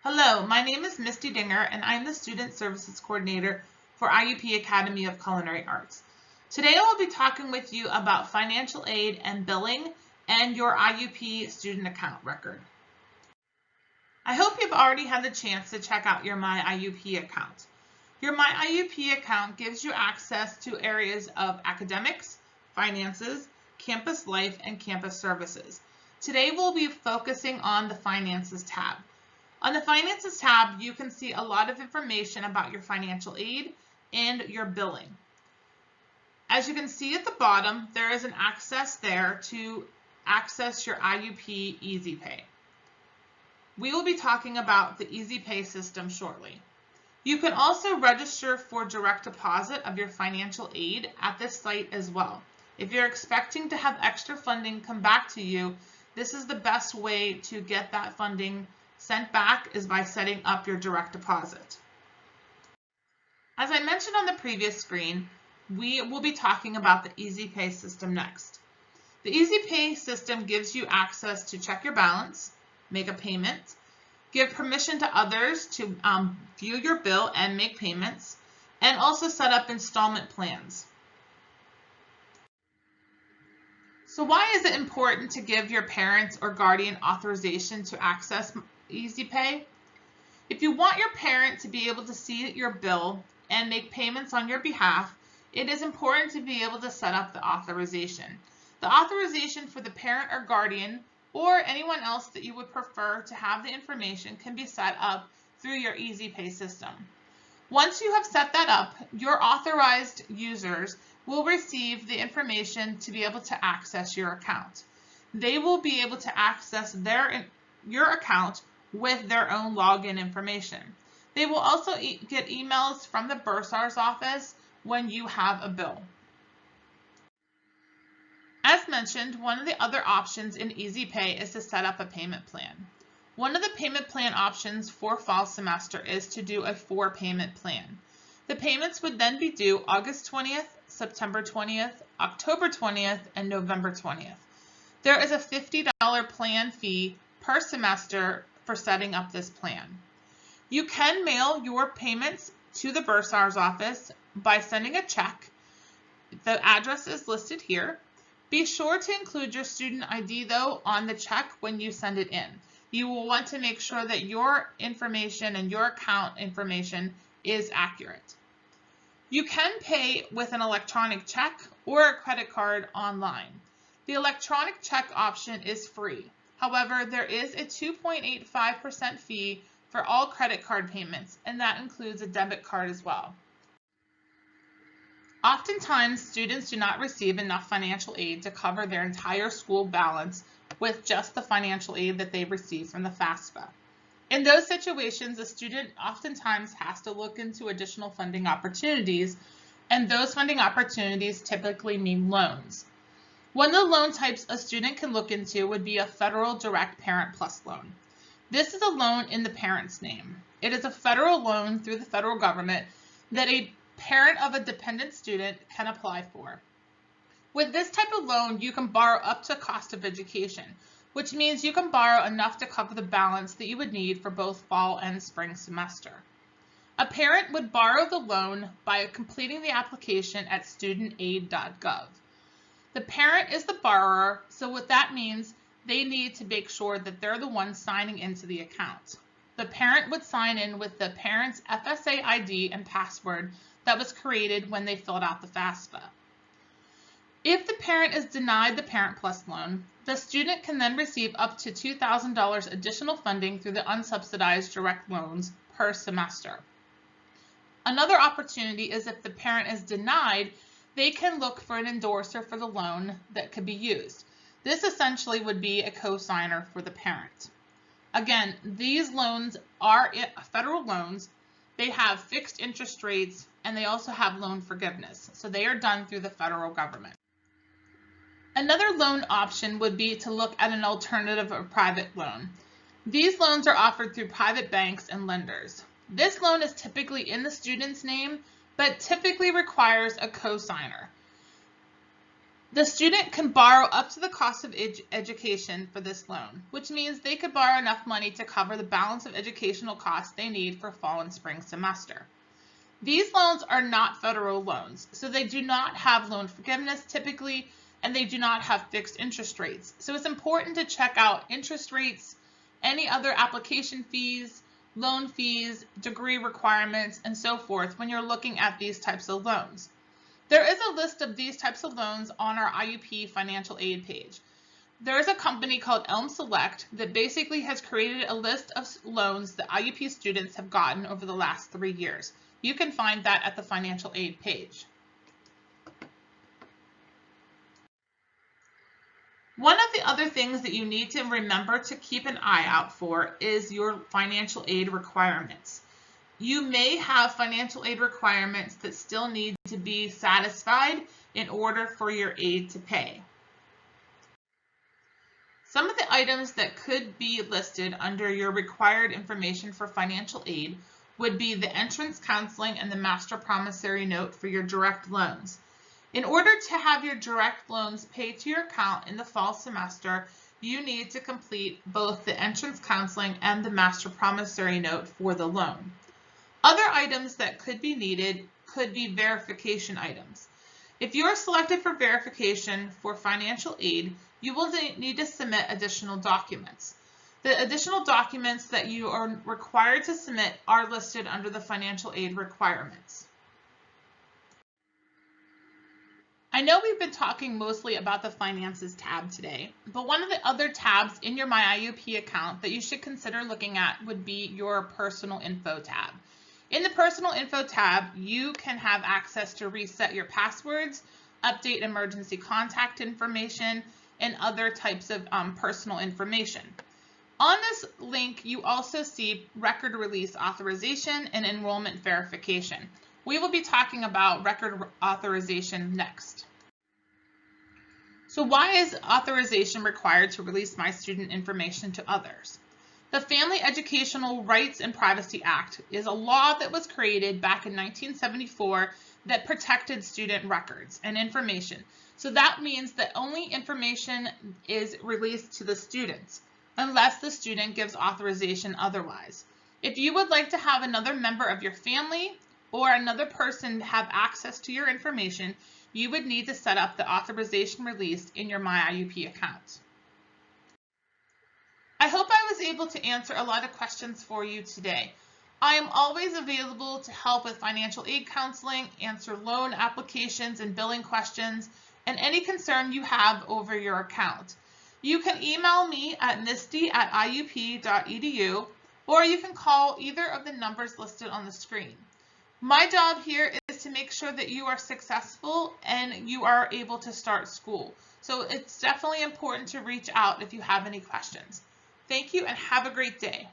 Hello, my name is Mysti Dinger and I'm the Student Services Coordinator for IUP Academy of Culinary Arts. Today I will be talking with you about financial aid and billing and your IUP student account record. I hope you've already had the chance to check out your myiup account. Your myiup account gives you access to areas of academics, finances, campus life, and campus services. Today we'll be focusing on the Finances tab. On the Finances tab, you can see a lot of information about your financial aid and your billing. As you can see at the bottom, there is an access there to access your IUP Easy Pay. We will be talking about the Easy Pay system shortly. You can also register for direct deposit of your financial aid at this site as well. If you're expecting to have extra funding come back to you, this is the best way to get that funding sent back is by setting up your direct deposit. As I mentioned on the previous screen, we will be talking about the Easy Pay system next. The Easy Pay system gives you access to check your balance, make a payment, give permission to others to view your bill and make payments, and also set up installment plans. So why is it important to give your parents or guardian authorization to access Easy Pay? If you want your parent to be able to see your bill and make payments on your behalf, it is important to be able to set up the authorization. The authorization for the parent or guardian or anyone else that you would prefer to have the information can be set up through your Easy Pay system. Once you have set that up, your authorized users will receive the information to be able to access your account. They will be able to access your account with their own login information. They will also get emails from the bursar's office when you have a bill. As mentioned, one of the other options in Easy Pay is to set up a payment plan. One of the payment plan options for fall semester is to do a 4-payment plan. The payments would then be due August 20th, September 20th, October 20th, and November 20th. There is a $50 plan fee per semester for setting up this plan. You can mail your payments to the bursar's office by sending a check. The address is listed here. Be sure to include your student ID though on the check when you send it in. You will want to make sure that your information and your account information is accurate. You can pay with an electronic check or a credit card online. The electronic check option is free. However, there is a 2.85% fee for all credit card payments, and that includes a debit card as well. Oftentimes, students do not receive enough financial aid to cover their entire school balance with just the financial aid that they receive from the FAFSA. In those situations, a student oftentimes has to look into additional funding opportunities, and those funding opportunities typically mean loans. One of the loan types a student can look into would be a federal direct parent plus loan. This is a loan in the parent's name. It is a federal loan through the federal government that a parent of a dependent student can apply for. With this type of loan, you can borrow up to cost of education, which means you can borrow enough to cover the balance that you would need for both fall and spring semester. A parent would borrow the loan by completing the application at studentaid.gov. The parent is the borrower, so what that means, they need to make sure that they're the ones signing into the account. The parent would sign in with the parent's FSA ID and password that was created when they filled out the FAFSA. If the parent is denied the Parent Plus loan, the student can then receive up to $2,000 additional funding through the unsubsidized direct loans per semester. Another opportunity is if the parent is denied, they can look for an endorser for the loan that could be used. This essentially would be a co-signer for the parent. Again, these loans are federal loans. They have fixed interest rates and they also have loan forgiveness. So they are done through the federal government. Another loan option would be to look at an alternative or private loan. These loans are offered through private banks and lenders. This loan is typically in the student's name, but typically requires a co-signer. The student can borrow up to the cost of education for this loan, which means they could borrow enough money to cover the balance of educational costs they need for fall and spring semester. These loans are not federal loans, so they do not have loan forgiveness typically, and they do not have fixed interest rates. So it's important to check out interest rates, any other application fees, loan fees, degree requirements, and so forth when you're looking at these types of loans. There is a list of these types of loans on our IUP financial aid page. There is a company called Elm Select that basically has created a list of loans that IUP students have gotten over the last 3 years. You can find that at the financial aid page. One of the other things that you need to remember to keep an eye out for is your financial aid requirements. You may have financial aid requirements that still need to be satisfied in order for your aid to pay. Some of the items that could be listed under your required information for financial aid would be the entrance counseling and the master promissory note for your direct loans. In order to have your direct loans paid to your account in the fall semester, you need to complete both the entrance counseling and the master promissory note for the loan. Other items that could be needed could be verification items. If you are selected for verification for financial aid, you will need to submit additional documents. The additional documents that you are required to submit are listed under the financial aid requirements. I know we've been talking mostly about the Finances tab today, but one of the other tabs in your myiup account that you should consider looking at would be your Personal Info tab. In the Personal Info tab, you can have access to reset your passwords, update emergency contact information, and other types of personal information. On this link, you also see record release authorization and enrollment verification. We will be talking about record authorization next. So why is authorization required to release my student information to others? The Family Educational Rights and Privacy Act is a law that was created back in 1974 that protected student records and information. So that means that only information is released to the students, unless the student gives authorization otherwise. If you would like to have another member of your family or another person have access to your information, you would need to set up the authorization release in your myiup account. I hope I was able to answer a lot of questions for you today. I am always available to help with financial aid counseling, answer loan applications and billing questions, and any concern you have over your account. You can email me at mysti@iup.edu, or you can call either of the numbers listed on the screen. My job here is to make sure that you are successful and you are able to start school. So it's definitely important to reach out if you have any questions. Thank you and have a great day.